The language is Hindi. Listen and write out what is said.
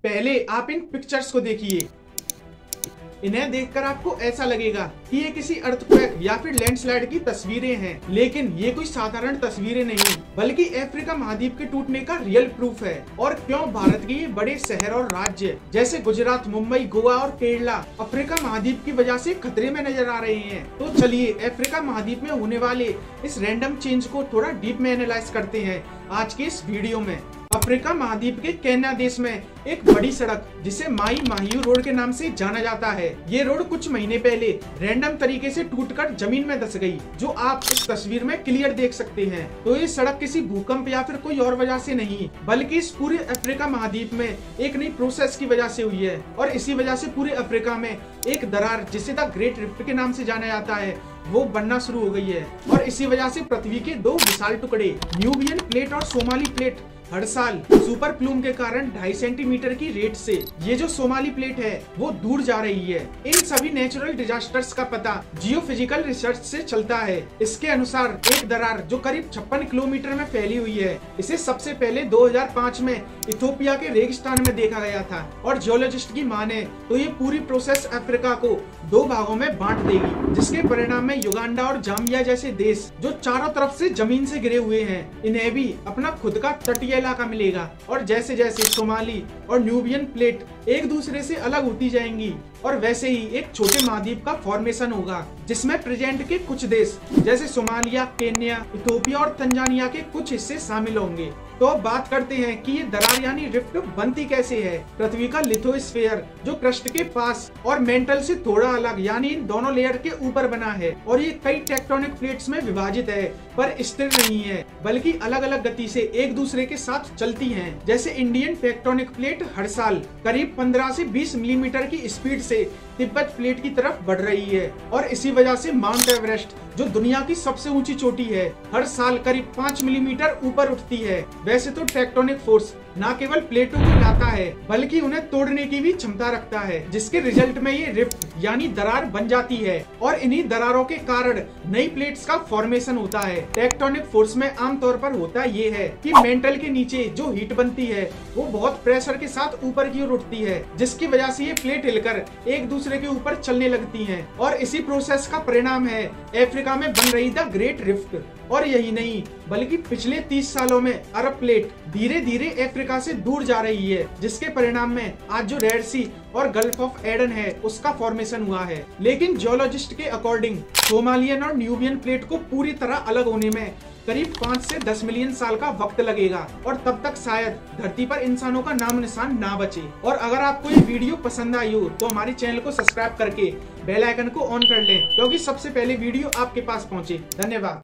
पहले आप इन पिक्चर्स को देखिए। इन्हें देखकर आपको ऐसा लगेगा कि ये किसी अर्थक्वेक या फिर लैंडस्लाइड की तस्वीरें हैं, लेकिन ये कोई साधारण तस्वीरें नहीं बल्कि अफ्रीका महाद्वीप के टूटने का रियल प्रूफ है। और क्यों भारत के ये बड़े शहर और राज्य जैसे गुजरात, मुंबई, गोवा और केरला अफ्रीका महाद्वीप की वजह से खतरे में नजर आ रहे हैं। तो चलिए अफ्रीका महाद्वीप में होने वाले इस रैंडम चेंज को थोड़ा डीप में एनालाइज करते हैं आज के इस वीडियो में। अफ्रीका महाद्वीप के केन्या देश में एक बड़ी सड़क जिसे माई माहियू रोड के नाम से जाना जाता है, ये रोड कुछ महीने पहले रैंडम तरीके से टूटकर जमीन में धंस गई, जो आप इस तस्वीर में क्लियर देख सकते हैं। तो ये सड़क किसी भूकंप या फिर कोई और वजह से नहीं बल्कि इस पूरे अफ्रीका महाद्वीप में एक नई प्रोसेस की वजह से हुई है। और इसी वजह से पूरे अफ्रीका में एक दरार जिसे द ग्रेट रिफ्ट के नाम से जाना जाता है वो बनना शुरू हो गई है। और इसी वजह से पृथ्वी के दो विशाल टुकड़े न्यूबियन प्लेट और सोमाली प्लेट हर साल सुपर प्लूम के कारण 2.5 सेंटीमीटर की रेट से ये जो सोमाली प्लेट है वो दूर जा रही है। इन सभी नेचुरल डिजास्टर्स का पता जियोफिजिकल रिसर्च से चलता है। इसके अनुसार एक दरार जो करीब 56 किलोमीटर में फैली हुई है, इसे सबसे पहले 2005 में इथोपिया के रेगिस्तान में देखा गया था। और जियोलॉजिस्ट की माने तो ये पूरी प्रोसेस अफ्रीका को 2 भागों में बांट देगी, जिसके परिणाम में युगांडा और जाम्बिया जैसे देश जो चारों तरफ से जमीन से घिरे हुए हैं, इन्हें भी अपना खुद का तटीय इलाका मिलेगा। और जैसे जैसे सोमाली और न्यूबियन प्लेट एक दूसरे से अलग होती जाएंगी और वैसे ही एक छोटे महाद्वीप का फॉर्मेशन होगा, जिसमें प्रेजेंट के कुछ देश जैसे सोमालिया, केन्या, इथोपिया और तंजानिया के कुछ हिस्से शामिल होंगे। तो अब बात करते हैं कि ये दरार यानी रिफ्ट बनती कैसे है। पृथ्वी का लिथोस्फीयर जो क्रस्ट के पास और मेंटल से थोड़ा अलग यानी इन दोनों लेयर के ऊपर बना है और ये कई टेक्टोनिक प्लेट्स में विभाजित है, पर स्थिर नहीं है बल्कि अलग अलग गति से एक दूसरे के साथ चलती हैं। जैसे इंडियन टेक्टोनिक प्लेट हर साल करीब 15 से 20 मिलीमीटर की स्पीड से तिब्बत प्लेट की तरफ बढ़ रही है। और इसी वजह से माउंट एवरेस्ट जो दुनिया की सबसे ऊंची चोटी है, हर साल करीब 5 मिलीमीटर ऊपर उठती है। वैसे तो टेक्टोनिक फोर्स न केवल प्लेटों को हिलाता है बल्कि उन्हें तोड़ने की भी क्षमता रखता है, जिसके रिजल्ट में ये रिफ्ट यानी दरार बन जाती है। और इन्हीं दरारों के कारण नई प्लेट्स का फॉर्मेशन होता है। टेक्टोनिक फोर्स में आमतौर पर होता ये है कि मेंटल के नीचे जो हीट बनती है वो बहुत प्रेशर के साथ ऊपर की ओर उठती है, जिसकी वजह से ये प्लेट हिलकर एक दूसरे के ऊपर चलने लगती हैं। और इसी प्रोसेस का परिणाम है अफ्रीका में बन रही द ग्रेट रिफ्ट। और यही नहीं बल्कि पिछले 30 सालों में अरब प्लेट धीरे धीरे अफ्रीका से दूर जा रही है, जिसके परिणाम में आज जो रेड सी और गल्फ ऑफ एडन है उसका फॉर्मेशन हुआ है। लेकिन जियोलॉजिस्ट के अकॉर्डिंग सोमालियन और न्यूबियन प्लेट को पूरी तरह अलग होने में करीब 5 से 10 मिलियन साल का वक्त लगेगा और तब तक शायद धरती पर इंसानों का नाम निशान ना बचे। और अगर आपको ये वीडियो पसंद आई हो तो हमारे चैनल को सब्सक्राइब करके बेल आइकन को ऑन कर लें, क्योंकि सबसे पहले वीडियो आपके पास पहुंचे। धन्यवाद।